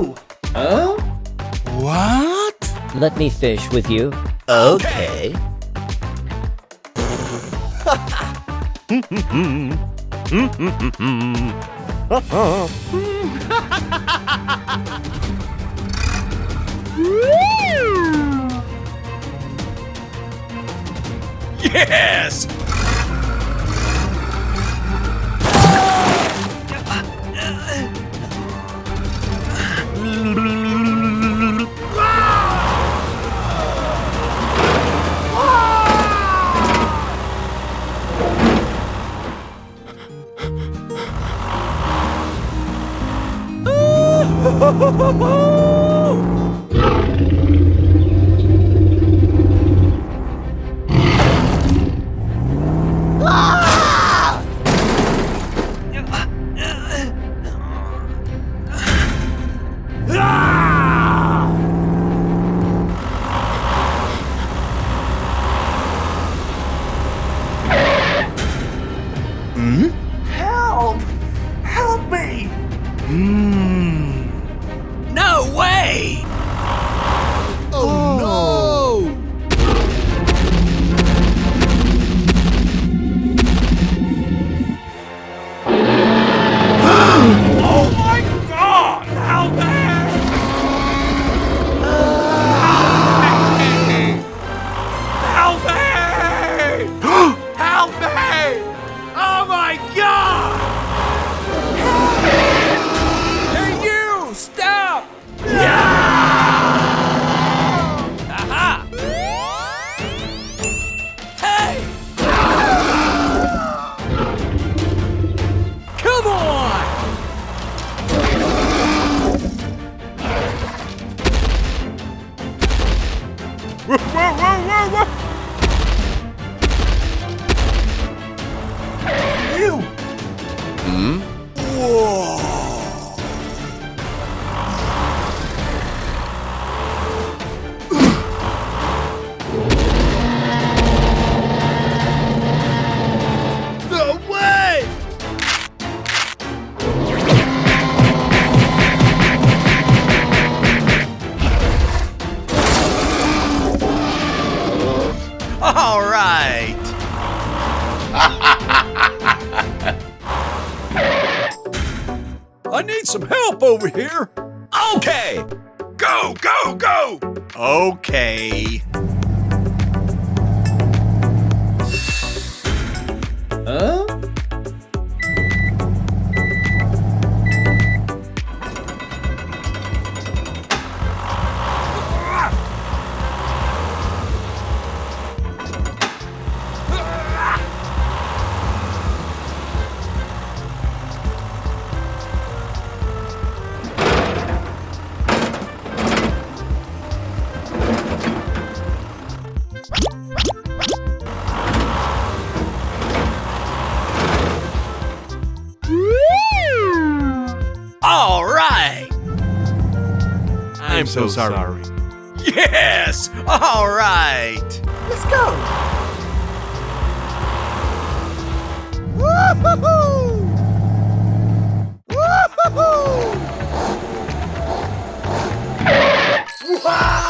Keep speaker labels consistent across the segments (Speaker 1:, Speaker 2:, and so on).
Speaker 1: you!
Speaker 2: Huh?
Speaker 3: What?
Speaker 4: Let me fish with you.
Speaker 3: Okay.
Speaker 2: Yes!
Speaker 1: Help! Help me!
Speaker 2: No way!
Speaker 3: Oh, no!
Speaker 2: Oh my God! How bad? Help me! Help me! Oh my God!
Speaker 3: Hey, you! Stop!
Speaker 2: Aha! Hey! Come on! Whoa, whoa, whoa, whoa, whoa!
Speaker 1: You!
Speaker 3: Whoa! No way!
Speaker 2: All right!
Speaker 3: I need some help over here!
Speaker 2: Okay! Go, go, go! Okay.
Speaker 4: Huh?
Speaker 2: All right!
Speaker 3: I'm so sorry.
Speaker 2: Yes! All right!
Speaker 1: Let's go!
Speaker 3: Woo-hoo-hoo! Woo-hoo-hoo! Wow!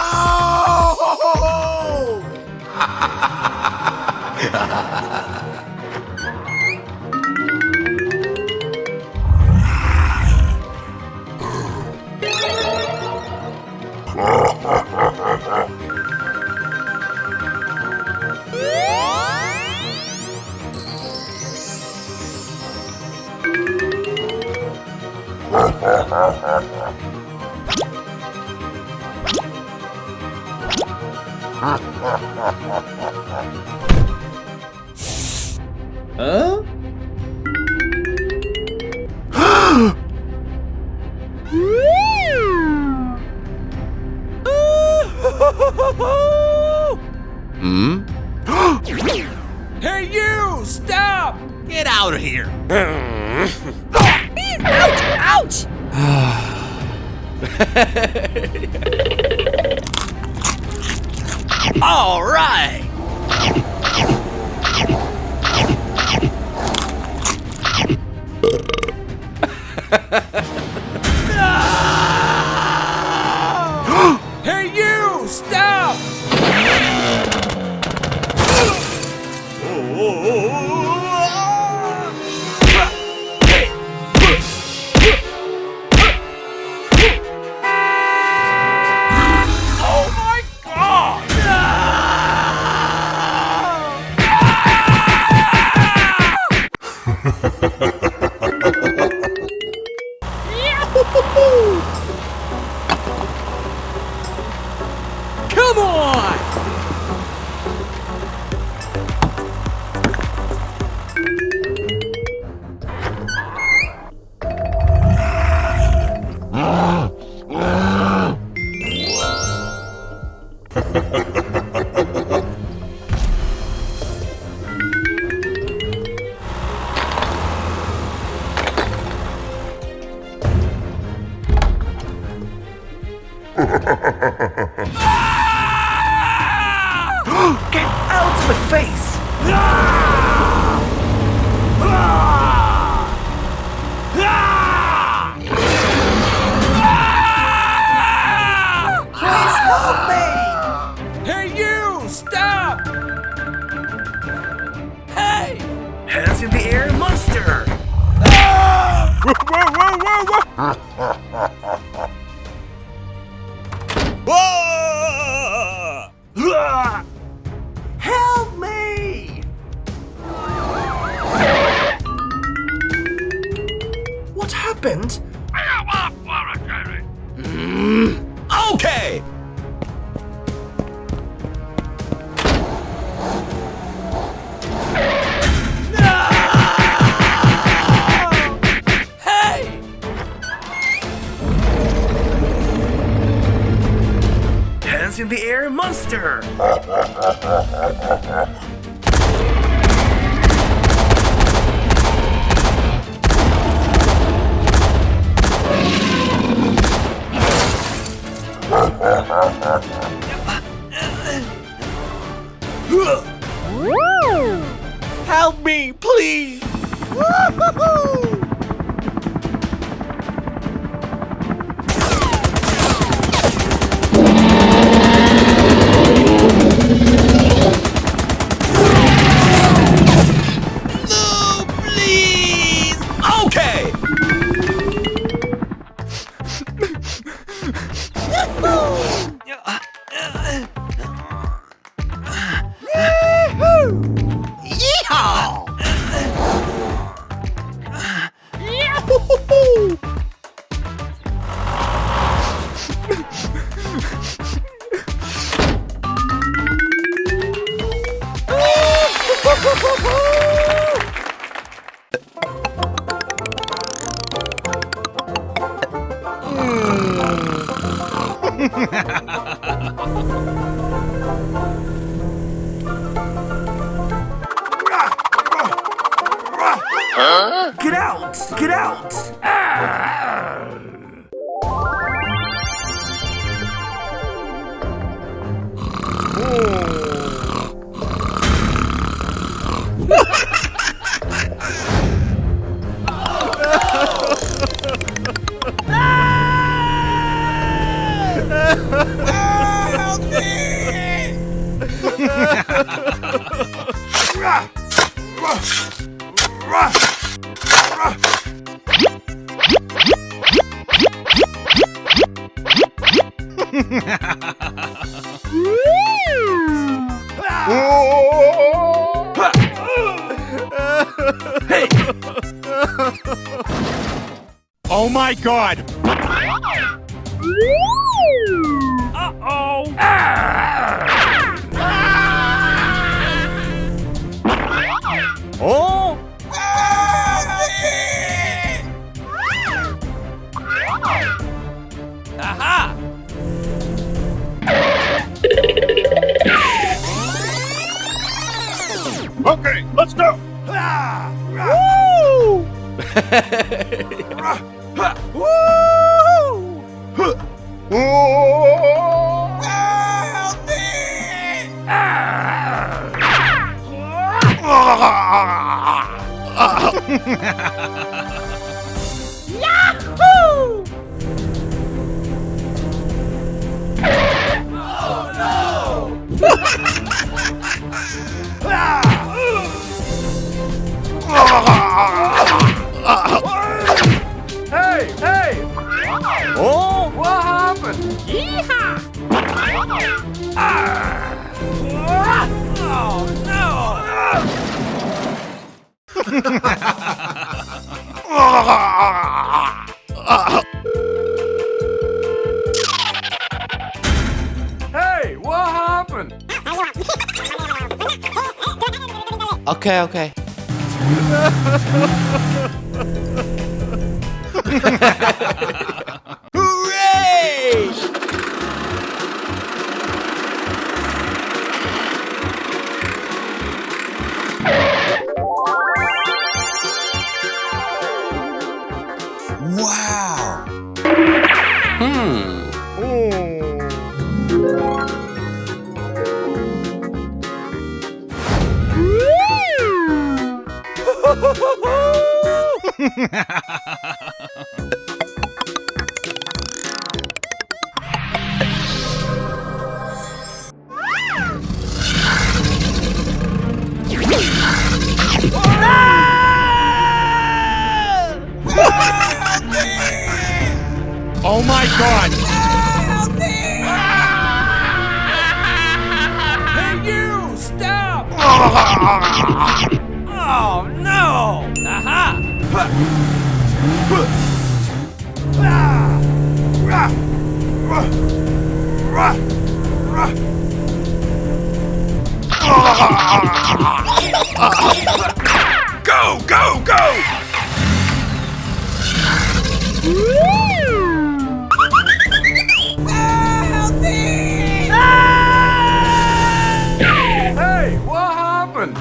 Speaker 4: Huh?
Speaker 3: Hey, you! Stop!
Speaker 2: Get out of here!
Speaker 5: Ouch!
Speaker 2: All right!
Speaker 1: Get out of my face! Please help me!
Speaker 3: Hey, you! Stop! Hey!
Speaker 1: Hands in the air, monster! Help me! What happened?
Speaker 2: Okay!
Speaker 3: Hey!
Speaker 1: Hands in the air, monster!
Speaker 3: Help me, please! Woo-hoo-hoo!
Speaker 2: No, please! Okay! Yeehaw!
Speaker 1: Get out! Get out!
Speaker 3: Help me!
Speaker 2: Oh my god!
Speaker 3: Uh-oh!
Speaker 2: Oh!
Speaker 3: Aha!
Speaker 2: Okay, let's go!
Speaker 3: Woo! Help me! Yahoo! Oh no! Hey! Hey!
Speaker 2: Oh!
Speaker 3: What happened? Yeehaw! Oh no! Hey, what happened?
Speaker 5: Okay, okay.
Speaker 3: Hooray!
Speaker 2: Wow!
Speaker 5: Hmm.
Speaker 2: Oh! Oh no! Aha!
Speaker 3: Go, go, go! Hey, what happened?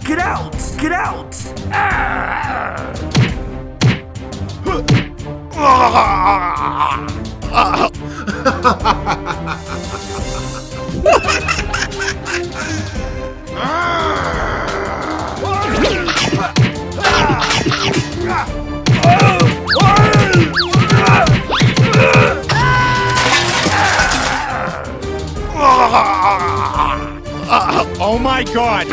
Speaker 1: Get out! Get out!
Speaker 3: Oh my God!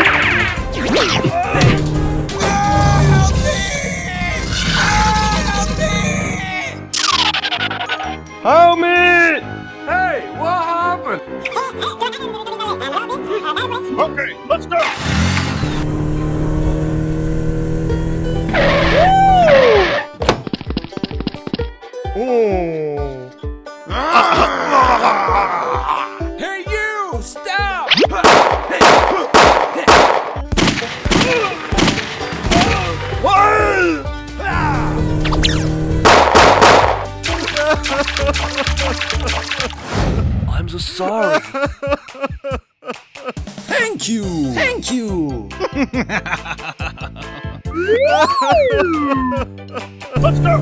Speaker 3: Help me! Hey, what happened? Okay, let's go!
Speaker 2: Hey you! Stop!
Speaker 1: I'm so sorry.
Speaker 2: Thank you! Thank you!
Speaker 3: Let's go!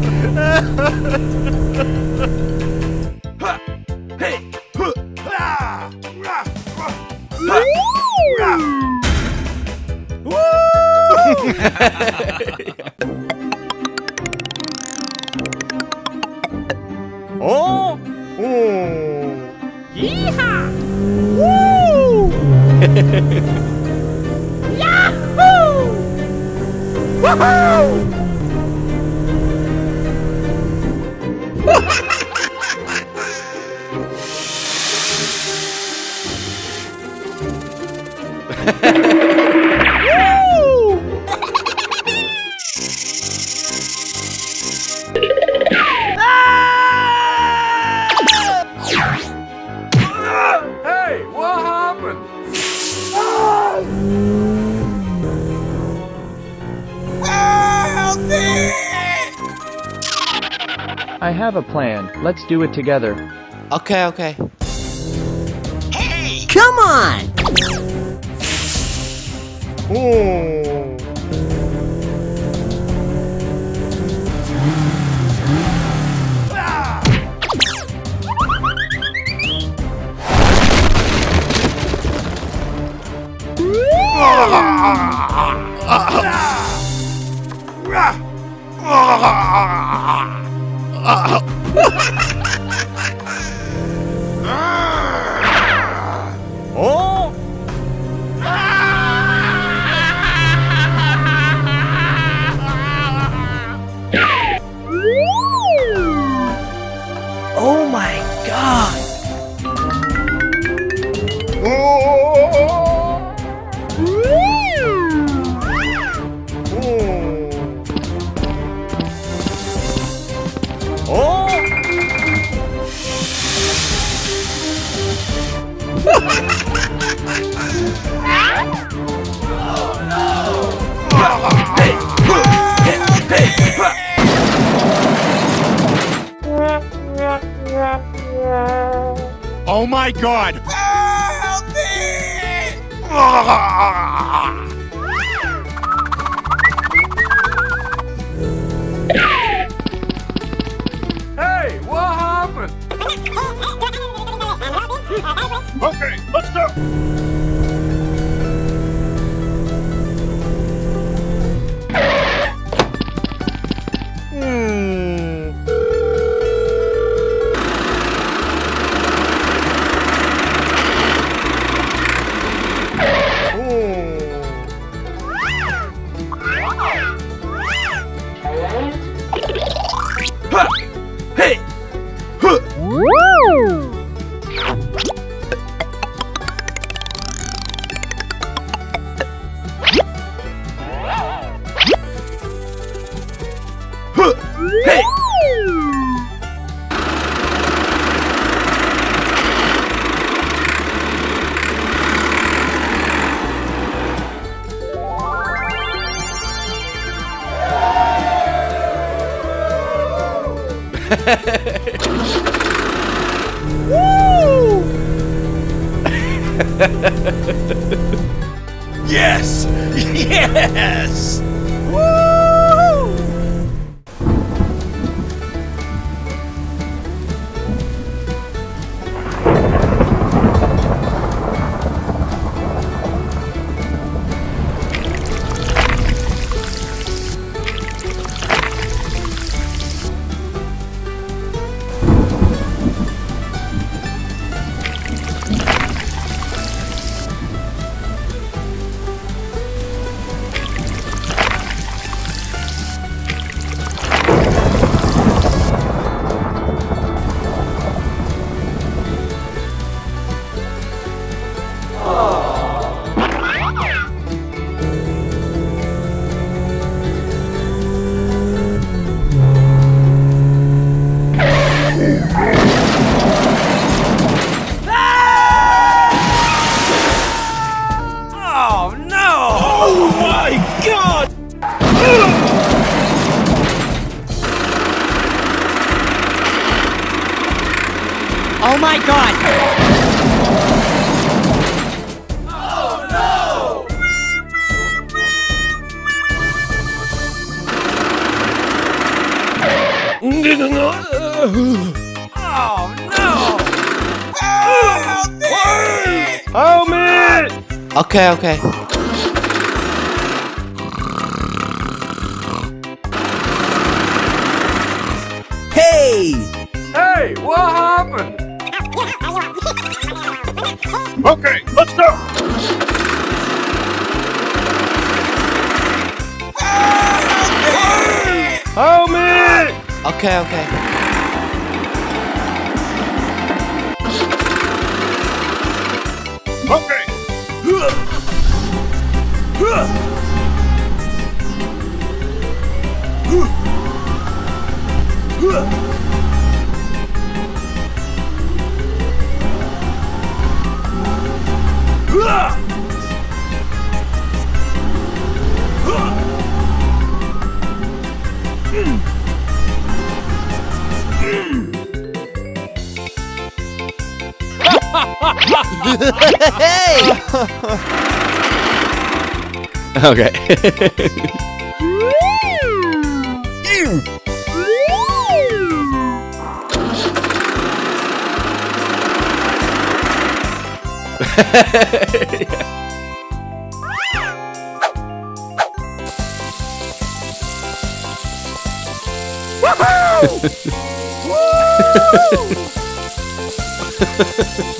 Speaker 1: Hey!
Speaker 2: Oh!
Speaker 3: Hey, what happened?
Speaker 6: I have a plan. Let's do it together.
Speaker 5: Okay, okay.
Speaker 1: Come on!
Speaker 2: Oh!
Speaker 1: Oh my god!
Speaker 3: Oh my God! Hey, what happened? Okay, let's go!
Speaker 2: Yes! Yes! Oh no! Oh my god!
Speaker 5: Oh my god!
Speaker 2: Oh no!
Speaker 3: Help me!
Speaker 5: Okay, okay.
Speaker 1: Hey!
Speaker 3: Hey, what happened? Okay, let's go! Help me!
Speaker 5: Okay, okay.
Speaker 3: Okay.
Speaker 5: Hey!
Speaker 7: Okay.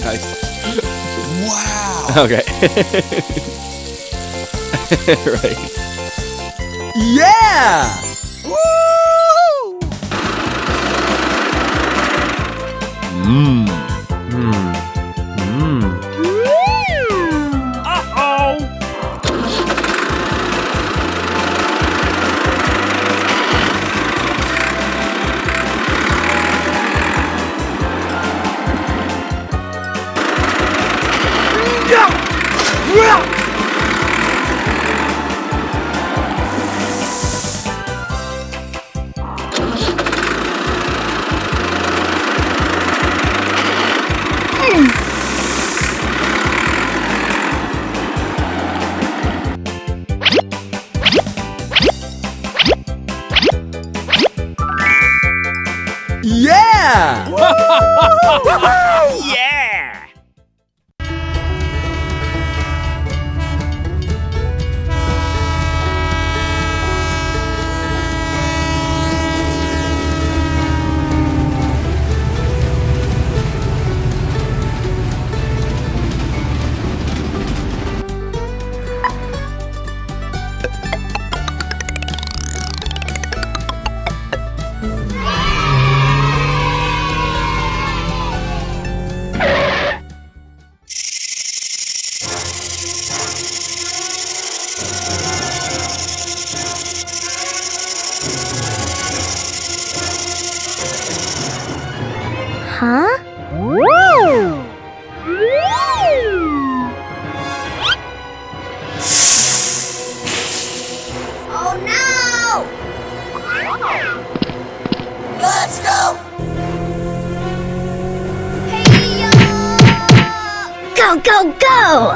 Speaker 7: Nice.
Speaker 1: Wow!
Speaker 7: Okay. Right.
Speaker 1: Yeah! Woo!
Speaker 8: go, go!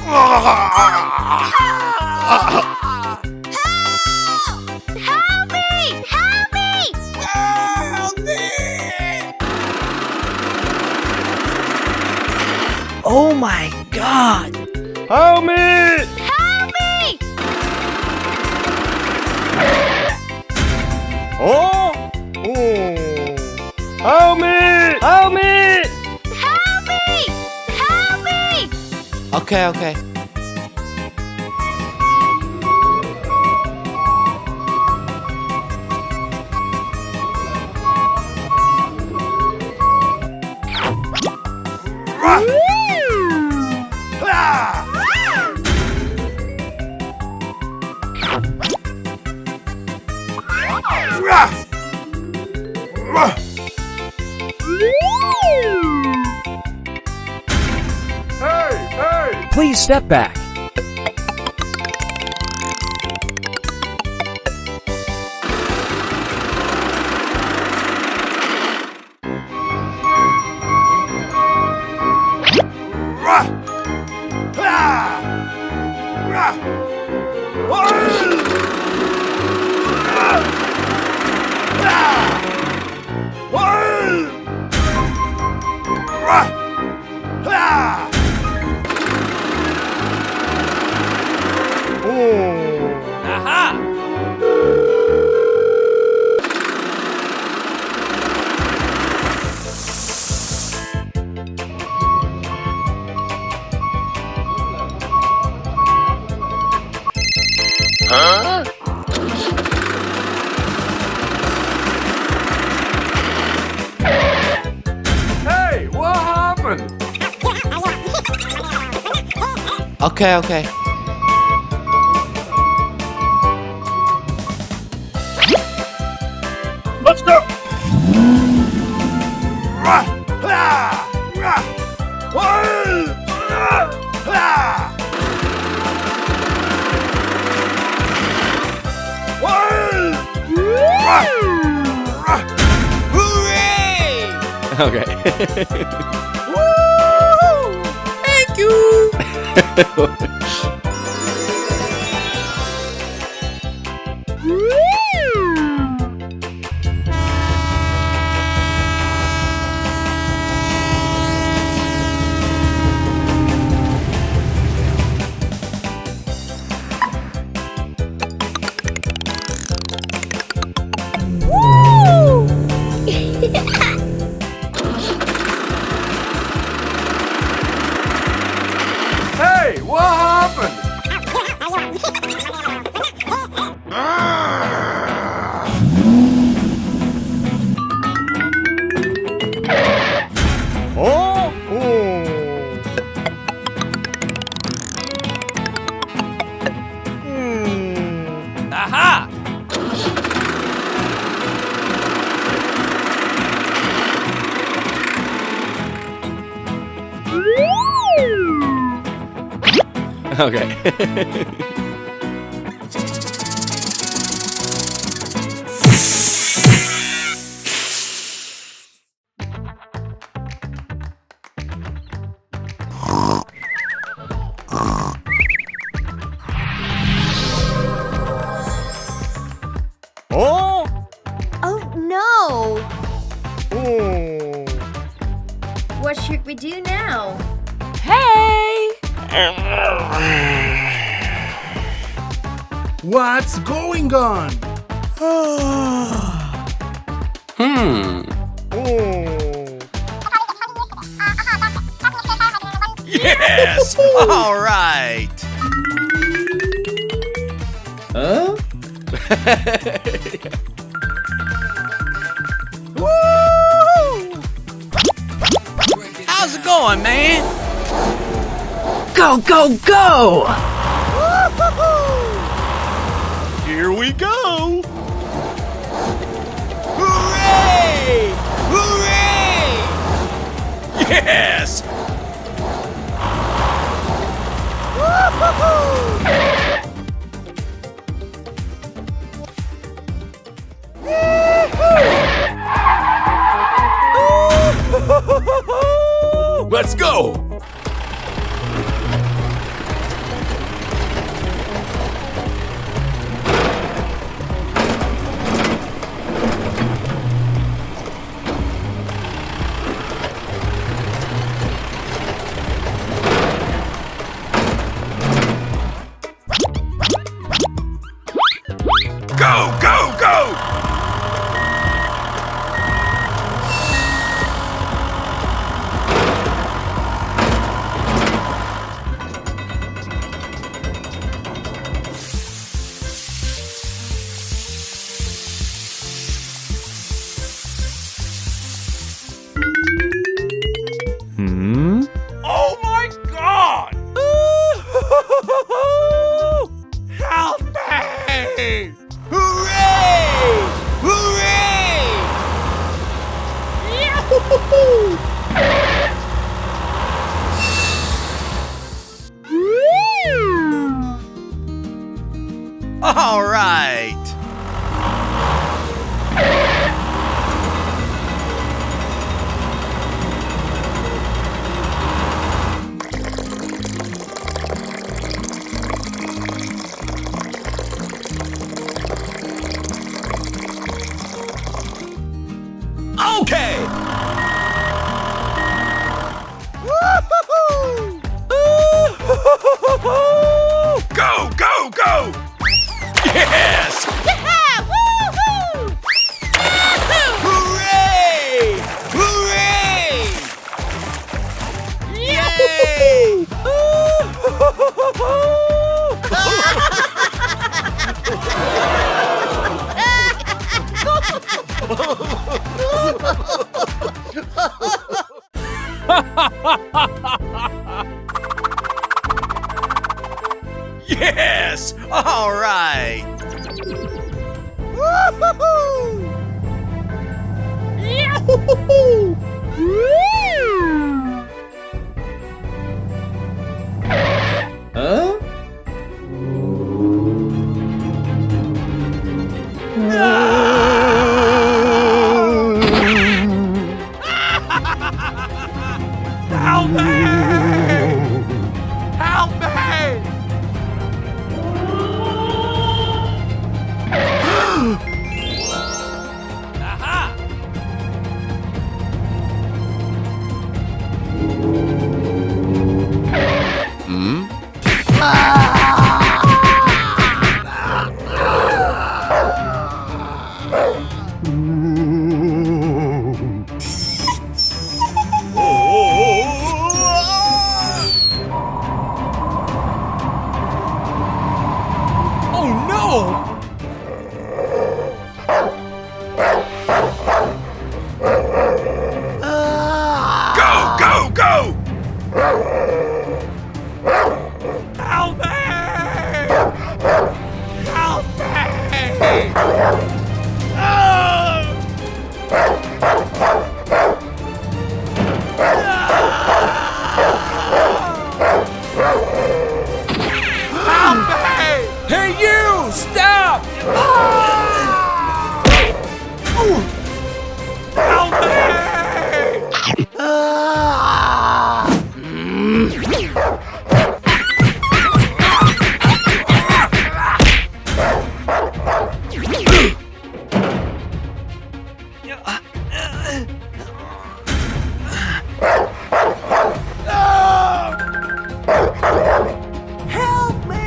Speaker 8: Oh my god! Help me! Help me!
Speaker 2: Help me!
Speaker 1: Oh my god!
Speaker 3: Help me!
Speaker 8: Help me!
Speaker 3: Oh! Help me! Help me!
Speaker 8: Help me! Help me!
Speaker 5: Okay, okay.
Speaker 3: Hey! Hey!
Speaker 6: Please step back.
Speaker 3: Hey! What happened?
Speaker 5: Okay, okay.
Speaker 3: Let's go!
Speaker 7: Okay.
Speaker 1: Thank you!
Speaker 3: Hey! What happened? Oh!
Speaker 2: Aha!
Speaker 7: Okay.
Speaker 3: Oh!
Speaker 8: Oh no! What should we do now? Hey!
Speaker 2: What's going on? Yes! All right!
Speaker 7: Huh?
Speaker 2: Woo! How's it going, man?
Speaker 1: Go, go, go!
Speaker 2: Here we go! Hooray! Hooray! Yes! Let's go! Go, go, go! Oh my God! Help me! Hooray! Hooray! Yahoo! All right. Okay! Go, go, go! Yes!
Speaker 8: Woohoo!
Speaker 2: Hooray! Hooray! Yay! Yes! All right!
Speaker 4: Huh?
Speaker 2: Help me! Help me! Aha! Oh no! Go, go, go! Help me! Help me! Help me! Hey you! Stop! Help me! Help me!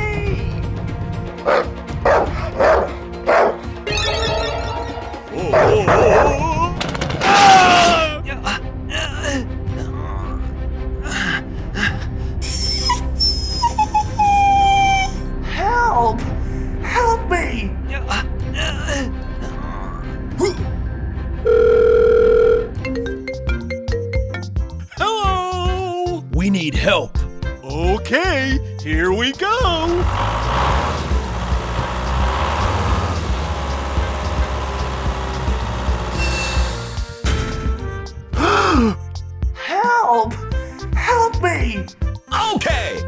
Speaker 2: Help! Help me! Hello! We need help. Okay, here we go. Help! Help me! Okay!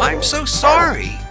Speaker 8: I'm so sorry.